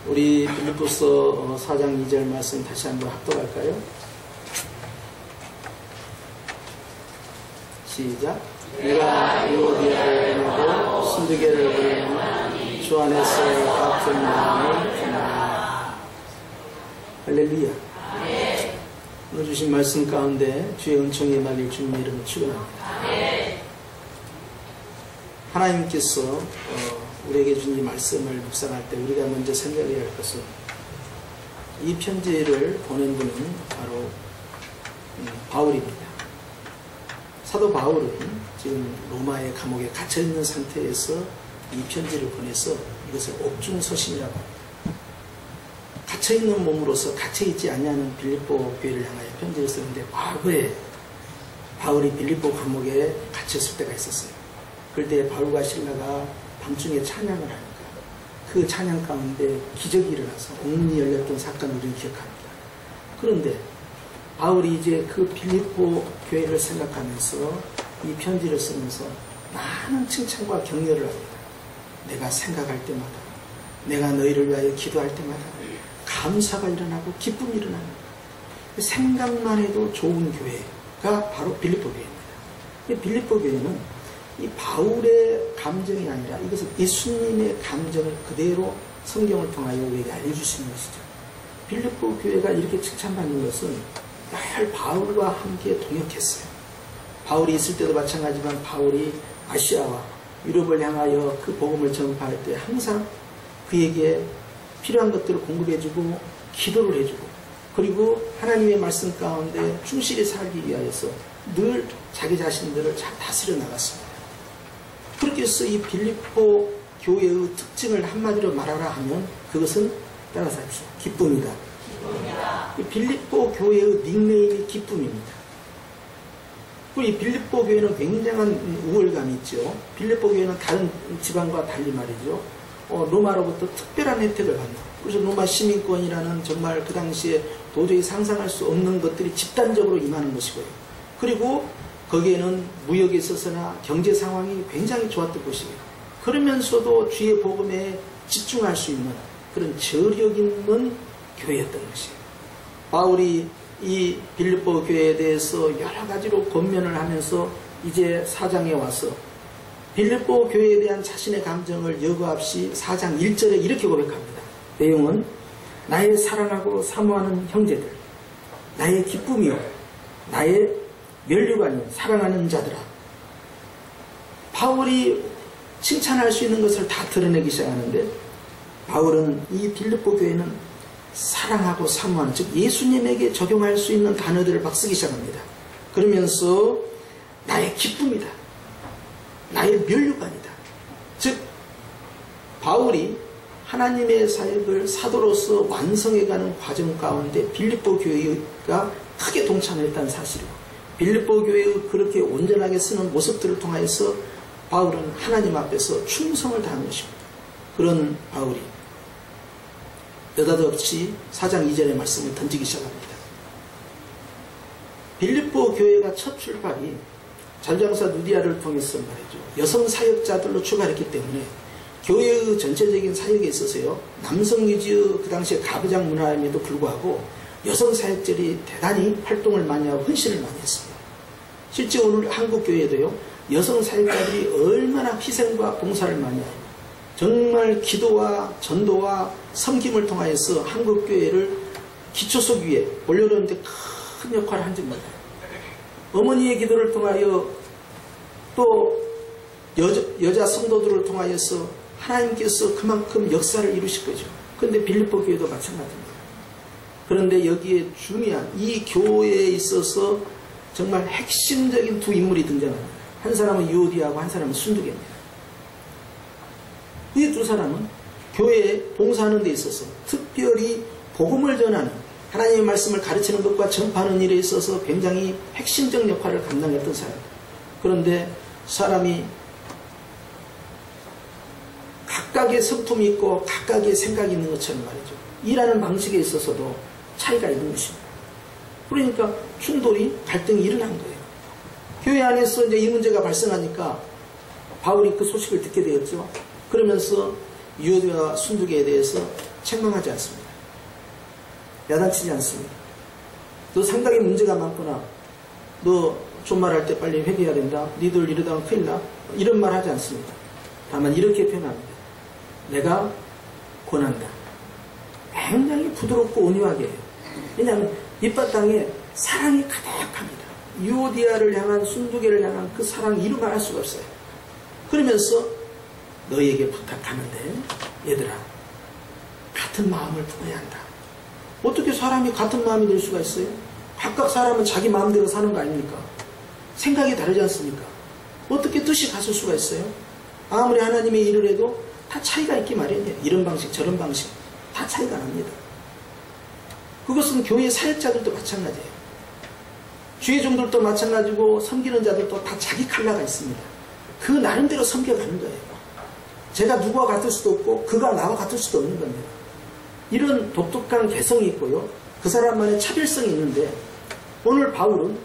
우리 빌립보서 4장 2절 말씀 다시 한번 합독할까요? 시작. 내가 유오디아를 보내고 순두개를 보내는 주 안에서 같은 마음을 품으라. 할렐루야. 오늘 주신 말씀 가운데 주의 은총이 임하길 주님의 이름으로 축원합니다. 하나님께서 우리에게 준 이 말씀을 묵상할 때 우리가 먼저 생각해야 할 것은 이 편지를 보낸 분은 바로 바울입니다. 사도 바울은 지금 로마의 감옥에 갇혀있는 상태에서 이 편지를 보내서 이것을 옥중서신이라고 합니다. 갇혀있는 몸으로서 갇혀있지 않냐는 빌립보 교회를 향하여 편지를 쓰는데 과거에 바울이 빌립보 감옥에 갇혔을 때가 있었어요. 그럴 때 바울과 실라가 밤중에 찬양을 하니까 그 찬양 가운데 기적이 일어나서 옥문이 열렸던 사건을 우리는 기억합니다. 그런데 바울이 이제 그 빌립보 교회를 생각하면서 이 편지를 쓰면서 많은 칭찬과 격려를 합니다. 내가 생각할 때마다, 내가 너희를 위하여 기도할 때마다 감사가 일어나고 기쁨이 일어나는 생각만 해도 좋은 교회가 바로 빌립보 교회입니다. 빌립보 교회는 이 바울의 감정이 아니라 이것은 예수님의 감정을 그대로 성경을 통하여 우리에게 알려주시는 것이죠. 빌립보 교회가 이렇게 칭찬받는 것은 늘 바울과 함께 동역했어요. 바울이 있을 때도 마찬가지지만 바울이 아시아와 유럽을 향하여 그 복음을 전파할 때 항상 그에게 필요한 것들을 공급해주고 기도를 해주고 그리고 하나님의 말씀 가운데 충실히 살기 위하여서 늘 자기 자신들을 잘 다스려 나갔습니다. 그렇게 해서 이 빌립보 교회의 특징을 한마디로 말하라 하면 그것은 따라서 합시다. 기쁨이다. 이 빌립보 교회의 닉네임이 기쁨입니다. 그리고 이 빌립보 교회는 굉장한 우월감이 있죠. 빌립보 교회는 다른 지방과 달리 말이죠. 로마로부터 특별한 혜택을 받는다. 그래서 로마 시민권이라는 정말 그 당시에 도저히 상상할 수 없는 것들이 집단적으로 임하는 것이고요. 그리고 거기에는 무역에 있어서나 경제 상황이 굉장히 좋았던 것이고요. 그러면서도 주의 복음에 집중할 수 있는 그런 저력 있는 교회였던 것이에요. 바울이 이 빌립보 교회에 대해서 여러 가지로 권면을 하면서 이제 4장에 와서 빌립보 교회에 대한 자신의 감정을 여과 없이 4장 1절에 이렇게 고백합니다. 내용은 나의 사랑하고 사모하는 형제들, 나의 기쁨이요, 나의 면류관이요, 사랑하는 자들아. 바울이 칭찬할 수 있는 것을 다 드러내기 시작하는데 바울은 이 빌립보 교회는 사랑하고 사모하는, 즉 예수님에게 적용할 수 있는 단어들을 막 쓰기 시작합니다. 그러면서 나의 기쁨이다, 나의 면류관이다. 즉 바울이 하나님의 사역을 사도로서 완성해가는 과정 가운데 빌립보 교회가 크게 동참했다는 사실이고 빌립보 교회의 그렇게 온전하게 쓰는 모습들을 통해서 바울은 하나님 앞에서 충성을 다한 것입니다. 그런 바울이 느닷없이 4장 2절의 말씀을 던지기 시작합니다. 빌립보 교회가 첫 출발이 전장사 누디아를 통해서 말이죠. 여성 사역자들로 출발했기 때문에 교회의 전체적인 사역에 있어서요. 남성 위주의 그 당시에 가부장 문화임에도 불구하고 여성 사역자들이 대단히 활동을 많이 하고 헌신을 많이 했습니다. 실제 오늘 한국 교회에도요. 여성 사역자들이 얼마나 희생과 봉사를 많이 하고 정말 기도와 전도와 섬김을 통하여서 한국 교회를 기초속 위에 올려놓는데 큰 역할을 한 적입니다. 어머니의 기도를 통하여 또 여자 성도들을 통하여서 하나님께서 그만큼 역사를 이루실 거죠. 그런데 빌립보 교회도 마찬가지입니다. 그런데 여기에 중요한 이 교회에 있어서 정말 핵심적인 두 인물이 등장합니다. 한 사람은 유오디아하고 한 사람은 순두개입니다. 이 두 사람은 교회에 봉사하는 데 있어서 특별히 복음을 전하는 하나님의 말씀을 가르치는 것과 전파하는 일에 있어서 굉장히 핵심적 역할을 감당했던 사람입니다. 그런데 사람이 각각의 성품이 있고 각각의 생각이 있는 것처럼 말이죠. 일하는 방식에 있어서도 차이가 있는 것입니다. 그러니까 충돌이, 갈등이 일어난 거예요. 교회 안에서 이제 이 문제가 발생하니까 바울이 그 소식을 듣게 되었죠. 그러면서 유오디아와 순두개에 대해서 책망하지 않습니다. 야단치지 않습니다. 너 상당히 문제가 많구나. 너 존말할 때 빨리 회개해야 된다. 니들 이러다가 큰일 나. 이런 말 하지 않습니다. 다만 이렇게 표현합니다. 내가 권한다. 굉장히 부드럽고 온유하게 해요. 왜냐하면 밑바탕에 사랑이 가득합니다. 유오디아를 향한, 순두개를 향한 그 사랑 이루 말할 수가 없어요. 그러면서 너희에게 부탁하는데 얘들아, 같은 마음을 품어야 한다. 어떻게 사람이 같은 마음이 될 수가 있어요? 각각 사람은 자기 마음대로 사는 거 아닙니까? 생각이 다르지 않습니까? 어떻게 뜻이 같을 수가 있어요? 아무리 하나님의 일을 해도 다 차이가 있기 마련이에요. 이런 방식 저런 방식 다 차이가 납니다. 그것은 교회 사역자들도 마찬가지예요. 주의 종들도 마찬가지고 섬기는 자들도 다 자기 칼라가 있습니다. 그 나름대로 섬겨가는 거예요. 제가 누구와 같을 수도 없고 그가 나와 같을 수도 없는 겁니다. 이런 독특한 개성이 있고요. 그 사람만의 차별성이 있는데 오늘 바울은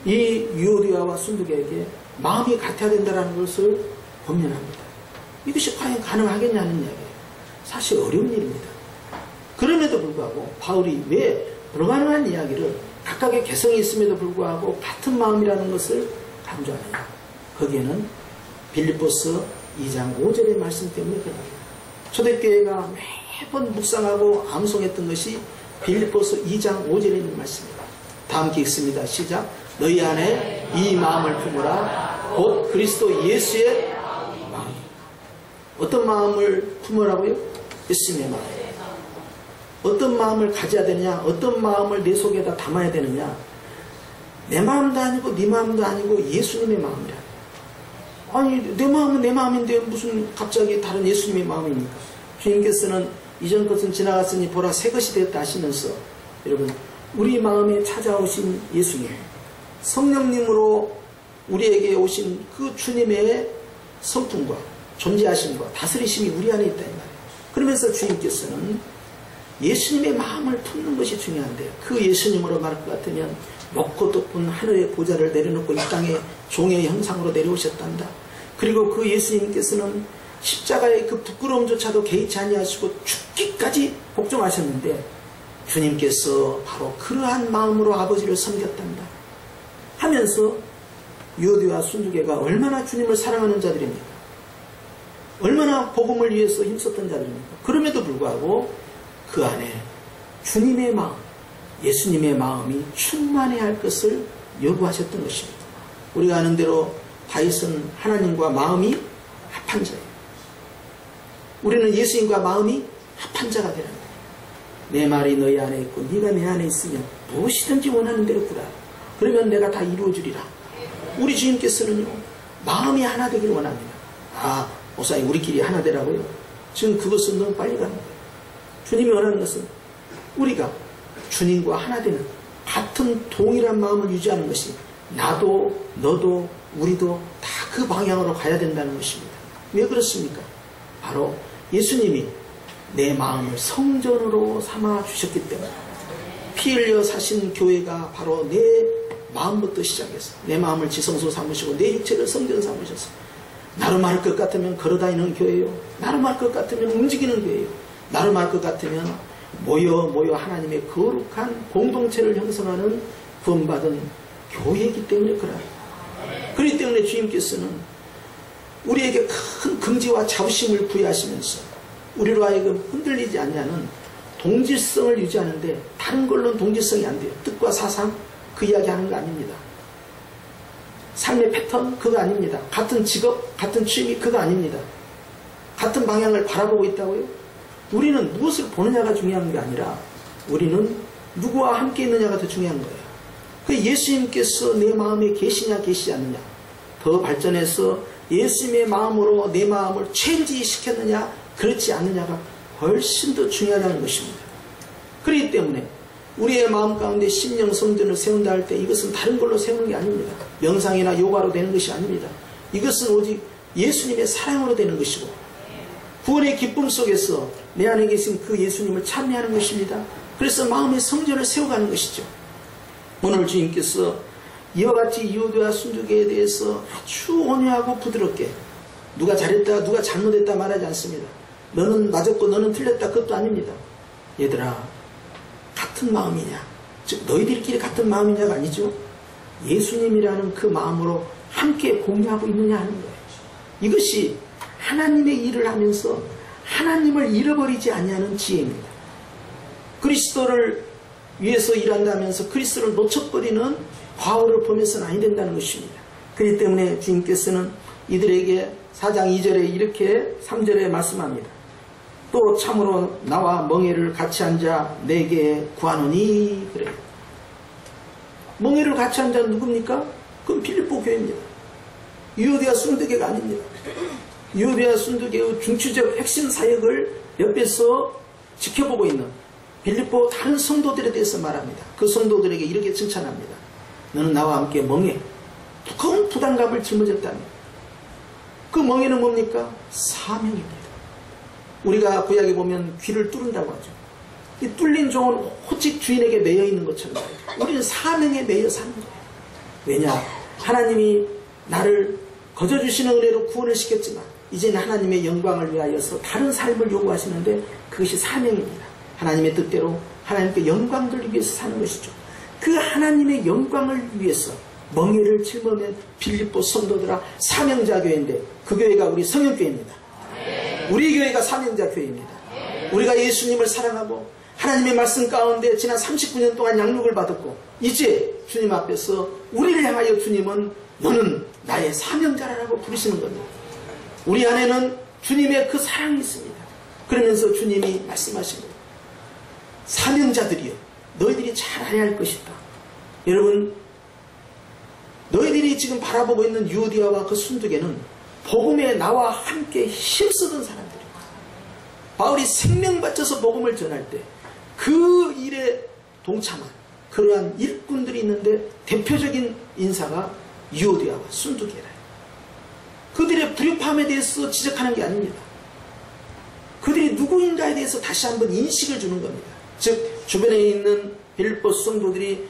이 유오디아와 순두개에게 마음이 같아야 된다는 것을 권면합니다. 이것이 과연 가능하겠냐는 이야기예요. 사실 어려운 일입니다. 그럼에도 불구하고 바울이 왜 불가능한 이야기를 각각의 개성이 있음에도 불구하고 같은 마음이라는 것을 강조하느냐. 거기에는 빌립보서 2장 5절의 말씀 때문에 그럽니다. 초대교회가 매번 묵상하고 암송했던 것이 빌립보서 2장 5절에 있는 말씀입니다. 다 함께 읽습니다. 시작. 너희 안에 이 마음을 품으라. 곧 그리스도 예수의 마음. 어떤 마음을 품으라고요? 예수님의 마음. 어떤 마음을 가져야 되느냐? 어떤 마음을 내 속에다 담아야 되느냐? 내 마음도 아니고 네 마음도 아니고 예수님의 마음이라. 아니 내 마음은 내 마음인데 무슨 갑자기 다른 예수님의 마음입니까? 주님께서는 이전 것은 지나갔으니 보라 새 것이 됐다 하시면서 여러분 우리 마음에 찾아오신 예수님 성령님으로 우리에게 오신 그 주님의 성품과 존재하심과 다스리심이 우리 안에 있다 이 말이에요. 그러면서 주님께서는 예수님의 마음을 품는 것이 중요한데 그 예수님으로 말할 것 같으면 높고 높은 하늘의 보좌를 내려놓고 이 땅에 종의 형상으로 내려오셨단다. 그리고 그 예수님께서는 십자가의 그 부끄러움조차도 개의치 아니하시고 죽기까지 복종하셨는데 주님께서 바로 그러한 마음으로 아버지를 섬겼단다 하면서 유오디아와 순두개가 얼마나 주님을 사랑하는 자들입니까? 얼마나 복음을 위해서 힘썼던 자들입니까? 그럼에도 불구하고 그 안에 주님의 마음, 예수님의 마음이 충만해야 할 것을 요구하셨던 것입니다. 우리가 아는 대로 다윗은 하나님과 마음이 합한 자예요. 우리는 예수님과 마음이 합한 자가 되는 거예요. 내 말이 너희 안에 있고 네가 내 안에 있으면 무엇이든지 원하는 대로 구라. 그러면 내가 다 이루어주리라. 우리 주님께서는요 마음이 하나 되기를 원합니다. 아 목사님 우리끼리 하나 되라고요? 지금 그것은 너무 빨리 가는 거예요. 주님이 원하는 것은 우리가 주님과 하나 되는 같은 동일한 마음을 유지하는 것이 나도 너도 우리도 다 그 방향으로 가야 된다는 것입니다. 왜 그렇습니까? 바로 예수님이 내 마음을 성전으로 삼아 주셨기 때문에 피 흘려 사신 교회가 바로 내 마음부터 시작해서 내 마음을 지성소 삼으시고 내 육체를 성전 삼으셔서 나로 말할 것 같으면 걸어다니는 교회요. 나로 말할 것 같으면 움직이는 교회요. 나로 말할 것 같으면 모여 하나님의 거룩한 공동체를 형성하는 구원받은 교회이기 때문에 그래요. 그렇기 때문에 주님께서는 우리에게 큰 긍지와 자부심을 부여하시면서 우리로 하여금 흔들리지 않냐는 동질성을 유지하는데 다른 걸로는 동질성이 안 돼요. 뜻과 사상 그 이야기하는 거 아닙니다. 삶의 패턴 그거 아닙니다. 같은 직업 같은 취미 그거 아닙니다. 같은 방향을 바라보고 있다고요? 우리는 무엇을 보느냐가 중요한 게 아니라 우리는 누구와 함께 있느냐가 더 중요한 거예요. 그 예수님께서 내 마음에 계시냐 계시지 않느냐 더 발전해서 예수님의 마음으로 내 마음을 체인지시켰느냐 그렇지 않느냐가 훨씬 더 중요하다는 것입니다. 그렇기 때문에 우리의 마음 가운데 심령 성전을 세운다 할 때 이것은 다른 걸로 세우는 게 아닙니다. 명상이나 요가로 되는 것이 아닙니다. 이것은 오직 예수님의 사랑으로 되는 것이고 구원의 기쁨 속에서 내 안에 계신 그 예수님을 찬미하는 것입니다. 그래서 마음의 성전을 세워가는 것이죠. 오늘 주님께서 이와 같이 유오디아와 순두개에 대해서 아주 온유하고 부드럽게 누가 잘했다 누가 잘못했다 말하지 않습니다. 너는 맞았고 너는 틀렸다. 그것도 아닙니다. 얘들아, 같은 마음이냐? 즉 너희들끼리 같은 마음이냐가 아니죠. 예수님이라는 그 마음으로 함께 공유하고 있느냐 하는 거예요. 이것이 하나님의 일을 하면서 하나님을 잃어버리지 아니하는 지혜입니다. 그리스도를 위해서 일한다면서 그리스도를 놓쳐버리는 과오를 보면서는 아니 된다는 것입니다. 그렇기 때문에 주님께서는 이들에게 4장 2절에 이렇게 3절에 말씀합니다. 또 참으로 나와 멍에를 같이 앉아 내게 구하노니 그래요. 멍에를 같이 앉아 누굽니까? 그건 빌립보 교회입니다. 유오디아 순두교가 아닙니다. 유오디아 순두교의 중추적 핵심 사역을 옆에서 지켜보고 있는 빌립보 다른 성도들에 대해서 말합니다. 그 성도들에게 이렇게 칭찬합니다. 너는 나와 함께 멍에 두꺼운 부담감을 짊어졌다니. 그 멍에는 뭡니까? 사명입니다. 우리가 구약에 보면 귀를 뚫는다고 하죠. 이 뚫린 종은 오직 주인에게 매여 있는 것처럼 우리는 사명에 매여 사는 거예요. 왜냐? 하나님이 나를 거저주시는 은혜로 구원을 시켰지만 이제는 하나님의 영광을 위하여서 다른 삶을 요구하시는데 그것이 사명입니다. 하나님의 뜻대로 하나님께 영광 돌리기 위해서 사는 것이죠. 그 하나님의 영광을 위해서 멍에를 짊어맨 빌립보 성도들아 사명자 교회인데 그 교회가 우리 성령교회입니다. 우리 교회가 사명자 교회입니다. 우리가 예수님을 사랑하고 하나님의 말씀 가운데 지난 39년 동안 양육을 받았고 이제 주님 앞에서 우리를 향하여 주님은 너는 나의 사명자라고 부르시는 겁니다. 우리 안에는 주님의 그 사랑이 있습니다. 그러면서 주님이 말씀하신 거예요. 사명자들이여 너희들이 잘 알아야 할 것이다. 여러분 너희들이 지금 바라보고 있는 유오디아와 그 순두개는 복음에 나와 함께 힘쓰던 사람들입니다. 바울이 생명 바쳐서 복음을 전할 때 그 일에 동참한 그러한 일꾼들이 있는데 대표적인 인사가 유오디아와 순두개라. 그들의 불협화음에 대해서 지적하는 게 아닙니다. 그들이 누구인가에 대해서 다시 한번 인식을 주는 겁니다. 즉 주변에 있는 빌립보 성도들이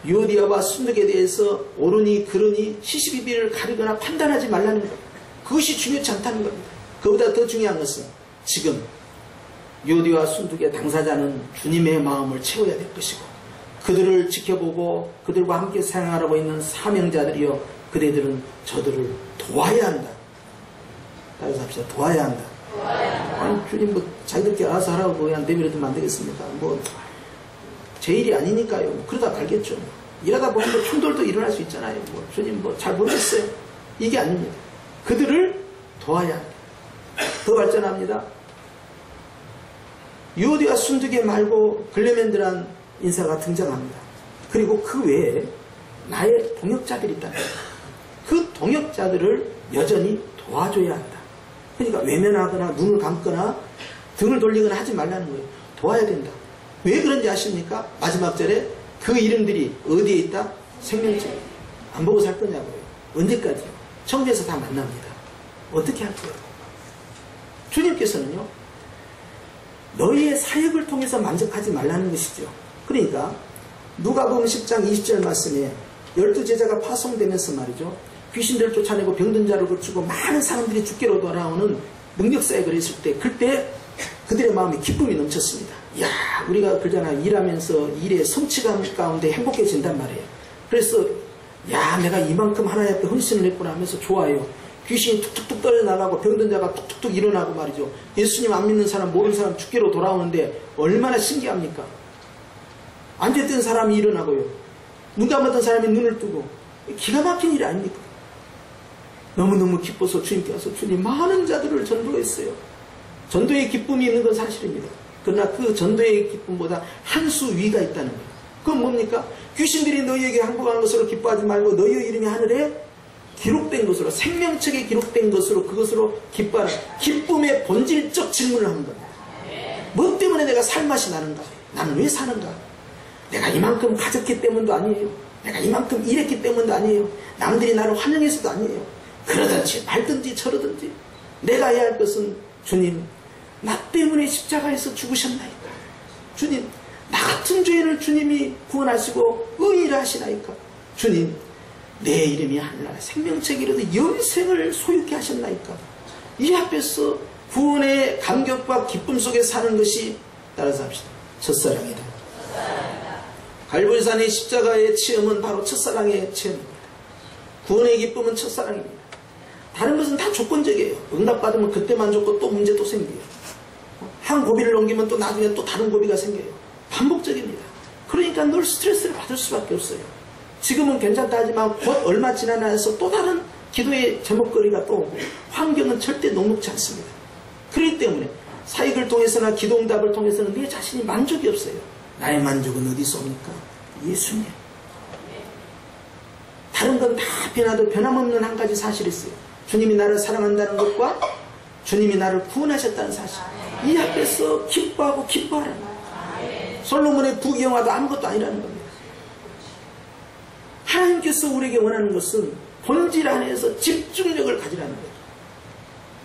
유오디아와 순두개에 대해서 옳으니 그르니 시시비비를 가리거나 판단하지 말라는 겁니다. 그것이 중요치 않다는 겁니다. 그보다 더 중요한 것은 지금 유오디아와 순두개 당사자는 주님의 마음을 채워야 될 것이고 그들을 지켜보고 그들과 함께 사용하라고 있는 사명자들이여 그대들은 저들을 도와야 한다. 따라서 합시다. 도와야 한다. 아니 주님 뭐 자기들끼리 알아서 하라고 그냥 내버려두면 안 되겠습니까? 뭐 제 일이 아니니까요. 뭐 그러다 말겠죠. 일하다 보면 뭐 충돌도 일어날 수 있잖아요. 뭐 주님 뭐 잘 모르겠어요. 이게 아닙니다. 그들을 도와야 한다. 더 발전합니다. 유오디아 순두개 말고 글레멘드란 인사가 등장합니다. 그리고 그 외에 나의 동역자들이 있다. 그 동역자들을 여전히 도와줘야 한다. 그러니까 외면하거나 눈을 감거나 등을 돌리거나 하지 말라는 거예요. 도와야 된다. 왜 그런지 아십니까? 마지막 절에 그 이름들이 어디에 있다? 생명책에. 안 보고 살 거냐고요. 언제까지요? 천국에서 다 만납니다. 어떻게 할 거예요? 주님께서는요. 너희의 사역을 통해서 만족하지 말라는 것이죠. 그러니까 누가복음 10장 20절 말씀에 12제자가 파송되면서 말이죠. 귀신들을 쫓아내고 병든 자를 고치고 많은 사람들이 주께로 돌아오는 능력사역을 했을 때 그때 그들의 마음에 기쁨이 넘쳤습니다. 야 우리가 그러잖아요. 일하면서 일의 성취감 가운데 행복해진단 말이에요. 그래서 야 내가 이만큼 하나님 앞에 헌신을 했구나 하면서 좋아요. 귀신이 툭툭툭 떨어나가고 병든 자가 툭툭툭 일어나고 말이죠. 예수님 안 믿는 사람 모르는 사람 주께로 돌아오는데 얼마나 신기합니까? 앉았던 사람이 일어나고요. 눈 감았던 사람이 눈을 뜨고 기가 막힌 일이 아닙니까? 너무너무 기뻐서 주님께 와서 주님 많은 자들을 전도했어요. 전도의 기쁨이 있는 건 사실입니다. 그러나 그 전도의 기쁨보다 한 수 위가 있다는 거예요. 그건 뭡니까? 귀신들이 너희에게 항복한 것으로 기뻐하지 말고 너희의 이름이 하늘에 기록된 것으로 생명책에 기록된 것으로 그것으로 기뻐하라. 기쁨의 본질적 질문을 하는 겁니다. 뭐 때문에 내가 살맛이 나는가? 나는 왜 사는가? 내가 이만큼 가졌기 때문도 아니에요. 내가 이만큼 일했기 때문도 아니에요. 남들이 나를 환영해서도 아니에요. 그러든지 말든지 저러든지 내가 해야 할 것은 주님 나 때문에 십자가에서 죽으셨나이까. 주님 나 같은 죄인을 주님이 구원하시고 의의를 하시나이까. 주님 내 이름이 하늘나라 생명책에 이르러 영생을 소유케 하셨나이까. 이 앞에서 구원의 감격과 기쁨 속에 사는 것이, 따라서 합시다, 첫사랑이다. 갈보리산의 십자가의 체험은 바로 첫사랑의 체험입니다. 구원의 기쁨은 첫사랑입니다. 다른 것은 다 조건적이에요. 응답받으면 그때만 좋고 또 문제 또 생겨요. 한 고비를 넘기면 또 나중에 또 다른 고비가 생겨요. 반복적입니다. 그러니까 늘 스트레스를 받을 수밖에 없어요. 지금은 괜찮다 하지만 곧 얼마 지나나 해서 또 다른 기도의 제목거리가 또 오고, 환경은 절대 녹록지 않습니다. 그렇기 때문에 사역을 통해서나 기도응답을 통해서는 내 자신이 만족이 없어요. 나의 만족은 어디서 옵니까? 예수님. 다른 건 다 변화도 변함없는 한 가지 사실이 있어요. 주님이 나를 사랑한다는 것과 주님이 나를 구원하셨다는 사실. 이 앞에서 기뻐하고 기뻐하라는 거예요. 솔로몬의 부귀영화도 아무것도 아니라는 겁니다. 하나님께서 우리에게 원하는 것은 본질 안에서 집중력을 가지라는 거예요.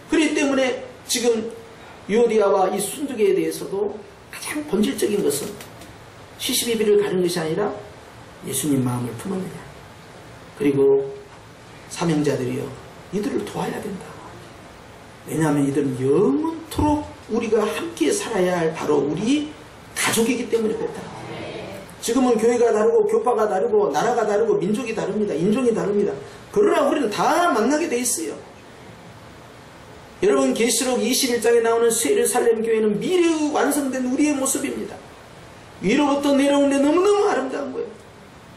그렇기 때문에 지금 유오디아와 이 순두개에 대해서도 가장 본질적인 것은 시시비비를 가는 것이 아니라 예수님 마음을 품었느냐. 그리고 사명자들이요, 이들을 도와야 된다. 왜냐하면 이들은 영원토록 우리가 함께 살아야 할 바로 우리 가족이기 때문에 그렇다. 지금은 교회가 다르고 교파가 다르고 나라가 다르고 민족이 다릅니다. 인종이 다릅니다. 그러나 우리는 다 만나게 돼 있어요. 여러분, 계시록 21장에 나오는 세르살렘 교회는 미래의 완성된 우리의 모습입니다. 위로부터 내려오는데 너무너무 아름다운 거예요.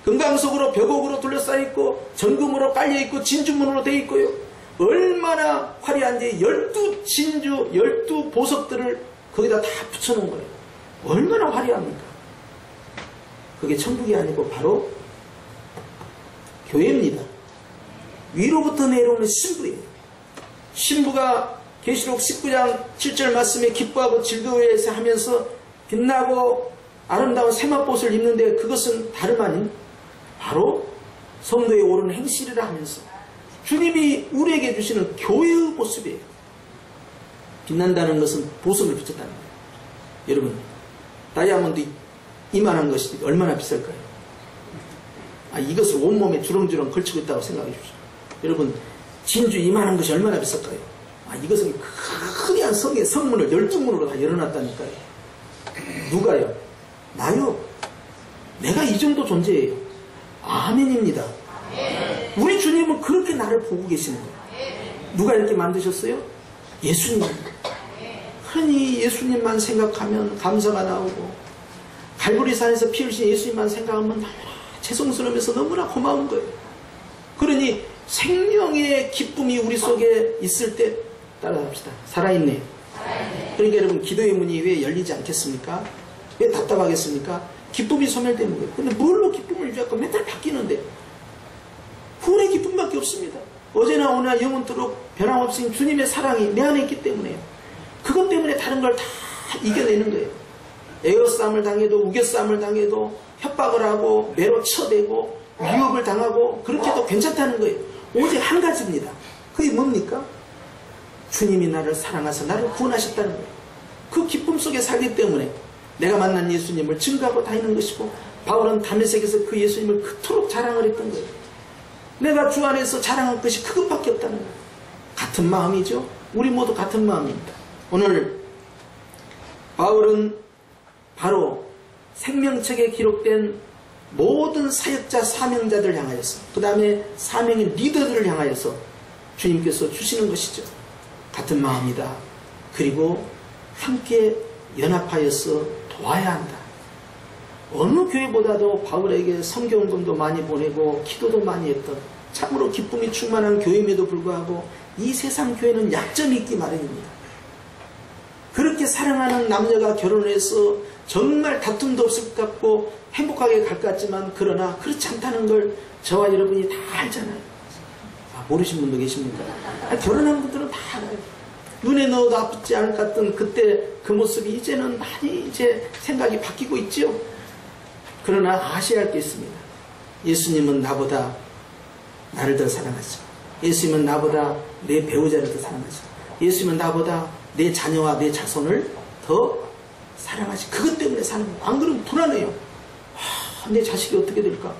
금강석으로 벽옥으로 둘러싸여있고 정금으로 깔려있고 진주문으로 되어 있고요. 얼마나 화려한지 12진주 12보석들을 거기다 다 붙여놓은 거예요. 얼마나 화려합니까? 그게 천국이 아니고 바로 교회입니다. 위로부터 내려오는 신부예요. 신부가 계시록 19장 7절 말씀에 기뻐하고 즐거워해서 하면서 빛나고 아름다운 세마포옷을 입는데, 그것은 다름 아닌 바로 성도에 오르는 행실이라 하면서 주님이 우리에게 주시는 교회의 모습이에요. 빛난다는 것은 보석을 붙였다는 거예요. 여러분, 다이아몬드 이만한 것이 얼마나 비쌀까요? 이것을 온몸에 주렁주렁 걸치고 있다고 생각해 주십시오. 여러분, 진주 이만한 것이 얼마나 비쌀까요? 이것은 크게 성의 성문을 12문으로 다 열어놨다니까요. 누가요? 나요. 내가 이 정도 존재예요. 아멘입니다. 우리 주님은 그렇게 나를 보고 계시는 거예요. 누가 이렇게 만드셨어요? 예수님입니다. 흔히 예수님만 생각하면 감사가 나오고, 갈보리산에서 피 흘리신 예수님만 생각하면 너무나 죄송스러우면서 너무나 고마운 거예요. 그러니 생명의 기쁨이 우리 속에 있을 때, 따라합시다. 살아있네. 그러니까 여러분, 기도의 문이 왜 열리지 않겠습니까? 왜 답답하겠습니까? 기쁨이 소멸되는 거예요. 근데 뭘로 기쁨을 유지할까? 맨날 바뀌는데 구원의 기쁨밖에 없습니다. 어제나 오늘나 영원토록 변함없이 주님의 사랑이 내 안에 있기 때문에요. 그것 때문에 다른 걸 다 이겨내는 거예요. 에어싸움을 당해도, 우겨싸움을 당해도, 협박을 하고 매로 쳐대고 위협을 당하고 그렇게도 괜찮다는 거예요. 오직 한 가지입니다. 그게 뭡니까? 주님이 나를 사랑하셔서 나를 구원하셨다는 거예요. 그 기쁨 속에 살기 때문에 내가 만난 예수님을 증거하고 다니는 것이고, 바울은 다메섹에서 그 예수님을 그토록 자랑을 했던 거예요. 내가 주 안에서 자랑할 것이 그것밖에 없다는 거예요. 같은 마음이죠. 우리 모두 같은 마음입니다. 오늘 바울은 바로 생명책에 기록된 모든 사역자, 사명자들을 향하여서, 그 다음에 사명의 리더들을 향하여서 주님께서 주시는 것이죠. 같은 마음이다. 그리고 함께 연합하여서 도와야 한다. 어느 교회보다도 바울에게 성경금도 많이 보내고 기도도 많이 했던, 참으로 기쁨이 충만한 교회임에도 불구하고 이 세상 교회는 약점이 있기 마련입니다. 그렇게 사랑하는 남녀가 결혼해서 정말 다툼도 없을 것 같고 행복하게 갈 것 같지만, 그러나 그렇지 않다는 걸 저와 여러분이 다 알잖아요. 모르신 분도 계십니까? 결혼한 분들은 다 알아요. 눈에 넣어도 아프지 않을 것 같던 그때 그 모습이 이제는 많이 이제 생각이 바뀌고 있죠. 그러나 아셔야 할 게 있습니다. 예수님은 나보다 나를 더 사랑하시고, 예수님은 나보다 내 배우자를 더 사랑하시고, 예수님은 나보다 내 자녀와 내 자손을 더 사랑하시고, 그것 때문에 사는 거예요. 안 그러면 불안해요. 내 자식이 어떻게 될까?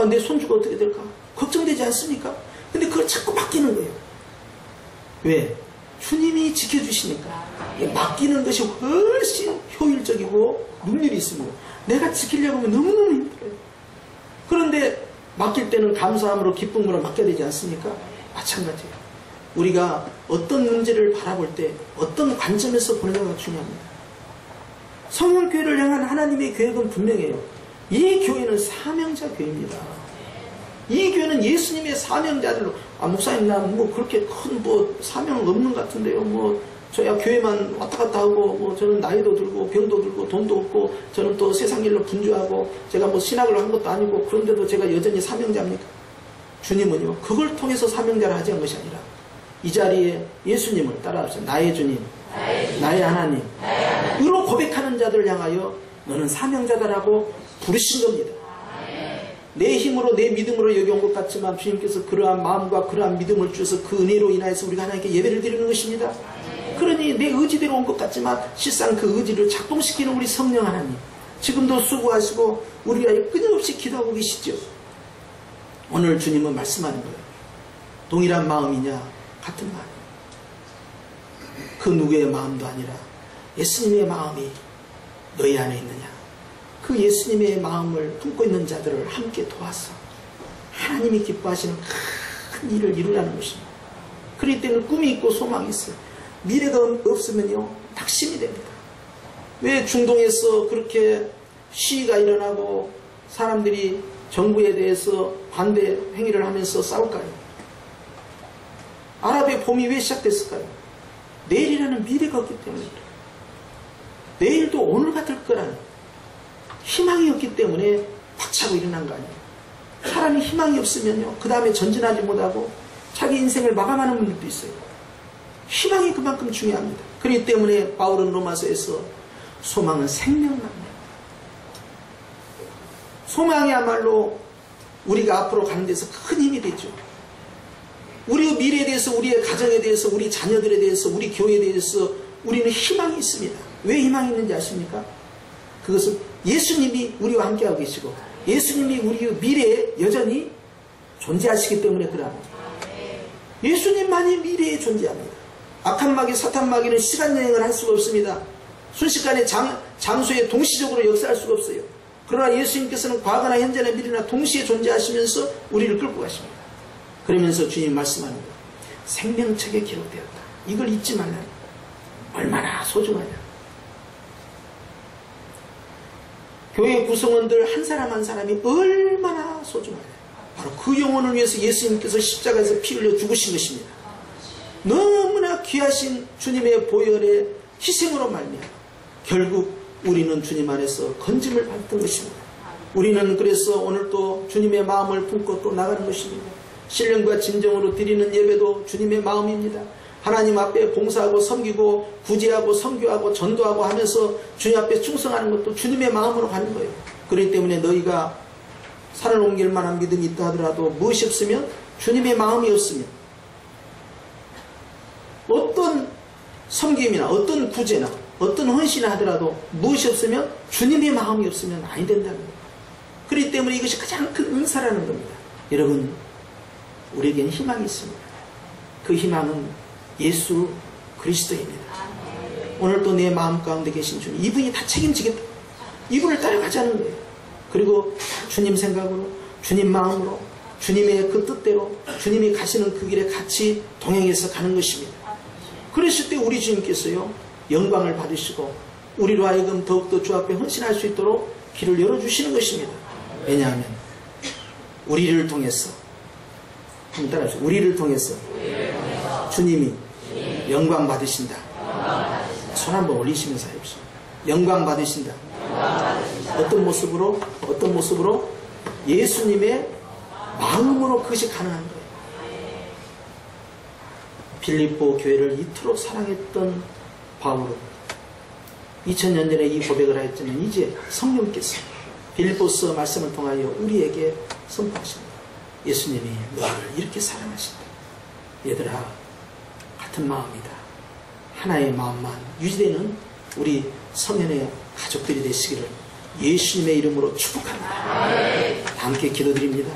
내 손주가 어떻게 될까? 걱정되지 않습니까? 근데 그걸 자꾸 바뀌는 거예요. 왜? 주님이 지켜주시니까 맡기는 것이 훨씬 효율적이고 능률이 있습니다. 내가 지키려고 하면 너무너무 힘들어요. 그런데 맡길 때는 감사함으로 기쁨으로 맡겨야 되지 않습니까? 마찬가지예요. 우리가 어떤 문제를 바라볼 때 어떤 관점에서 보느냐가 중요합니다. 성령교회를 향한 하나님의 계획은 분명해요. 이 교회는 사명자 교회입니다. 이 교회는 예수님의 사명자들로, 목사님 나 뭐 그렇게 큰 뭐 사명은 없는 것 같은데요. 저야 교회만 왔다 갔다 하고, 저는 나이도 들고 병도 들고 돈도 없고, 저는 또 세상 일로 분주하고, 제가 뭐 신학을 한 것도 아니고, 그런데도 제가 여전히 사명자입니까? 주님은요, 그걸 통해서 사명자를 하지 않은 것이 아니라 이 자리에 예수님을 따라합시다. 나의 주님, 나의 하나님, 으로 고백하는 자들을 향하여 너는 사명자다라고 부르신 겁니다. 내 힘으로 내 믿음으로 여기 온 것 같지만 주님께서 그러한 마음과 그러한 믿음을 주셔서 그 은혜로 인하여서 우리가 하나님께 예배를 드리는 것입니다. 그러니 내 의지대로 온 것 같지만 실상 그 의지를 작동시키는 우리 성령 하나님, 지금도 수고하시고 우리가 끊임없이 기도하고 계시죠. 오늘 주님은 말씀하는 거예요. 동일한 마음이냐 같은 마음, 그 누구의 마음도 아니라 예수님의 마음이 너희 안에 있느냐. 그 예수님의 마음을 품고 있는 자들을 함께 도와서 하나님이 기뻐하시는 큰 일을 이루라는 것입니다. 그럴 때는 꿈이 있고 소망이 있어요. 미래가 없으면요 낙심이 됩니다. 왜 중동에서 그렇게 시위가 일어나고 사람들이 정부에 대해서 반대 행위를 하면서 싸울까요? 아랍의 봄이 왜 시작됐을까요? 내일이라는 미래가 없기 때문에 그래요. 내일도 오늘 같을 거라는 희망이 없기 때문에 박차고 일어난 거 아니에요. 사람이 희망이 없으면요 그 다음에 전진하지 못하고 자기 인생을 마감하는 분들도 있어요. 희망이 그만큼 중요합니다. 그렇기 때문에 바울은 로마서에서 소망은 생명납니다. 소망이야말로 우리가 앞으로 가는 데서 큰 힘이 되죠. 우리의 미래에 대해서, 우리의 가정에 대해서, 우리 자녀들에 대해서, 우리 교회에 대해서 우리는 희망이 있습니다. 왜 희망이 있는지 아십니까? 그것은 예수님이 우리와 함께하고 계시고 예수님이 우리의 미래에 여전히 존재하시기 때문에 그러합니다. 예수님만이 미래에 존재합니다. 악한 마귀, 사탄 마귀는 시간 여행을 할 수가 없습니다. 순식간에 장소에 동시적으로 역사할 수가 없어요. 그러나 예수님께서는 과거나 현재나 미래나 동시에 존재하시면서 우리를 끌고 가십니다. 그러면서 주님 말씀하는 거예요. 생명책에 기록되었다. 이걸 잊지 말라. 얼마나 소중하냐. 교회 구성원들 한 사람 한 사람이 얼마나 소중하냐. 바로 그 영혼을 위해서 예수님께서 십자가에서 피 흘려 죽으신 것입니다. 너무나 귀하신 주님의 보혈의 희생으로 말미암아 결국 우리는 주님 안에서 건짐을 받던 것입니다. 우리는 그래서 오늘 또 주님의 마음을 품고 또 나가는 것입니다. 신령과 진정으로 드리는 예배도 주님의 마음입니다. 하나님 앞에 봉사하고 섬기고 구제하고 선교하고 전도하고 하면서 주님 앞에 충성하는 것도 주님의 마음으로 가는 거예요. 그렇기 때문에 너희가 산을 옮길 만한 믿음이 있다 하더라도 무엇이 없으면 주님의 마음이 없으면 어떤 섬김이나 어떤 구제나 어떤 헌신을 하더라도 무엇이 없으면 주님의 마음이 없으면 아니 된다는 거예요. 그렇기 때문에 이것이 가장 큰 은사라는 겁니다. 여러분, 우리에게는 희망이 있습니다. 그 희망은 예수 그리스도입니다. 오늘 또 내 마음 가운데 계신 주님, 이분이 다 책임지겠다. 이분을 따라가자는 거예요. 그리고 주님 생각으로, 주님 마음으로, 주님의 그 뜻대로 주님이 가시는 그 길에 같이 동행해서 가는 것입니다. 그랬을 때 우리 주님께서요 영광을 받으시고 우리로 하여금 더욱더 주 앞에 헌신할 수 있도록 길을 열어주시는 것입니다. 왜냐하면 우리를 통해서, 한번 따라하시죠. 우리를 통해서 주님이 영광 받으신다. 손 한번 올리시면서 해보시죠. 영광 받으신다. 어떤 모습으로? 어떤 모습으로? 예수님의 마음으로 그것이 가능한 거예요. 빌립보 교회를 이토록 사랑했던 바울은 2000년 전에 이 고백을 하였지만 이제 성령께서 빌립보서 말씀을 통하여 우리에게 선포하십니다. 예수님이 너를 이렇게 사랑하신다. 얘들아, 같은 마음이다. 하나의 마음만 유지되는 우리 성현의 가족들이 되시기를 예수님의 이름으로 축복합니다. 함께 기도드립니다.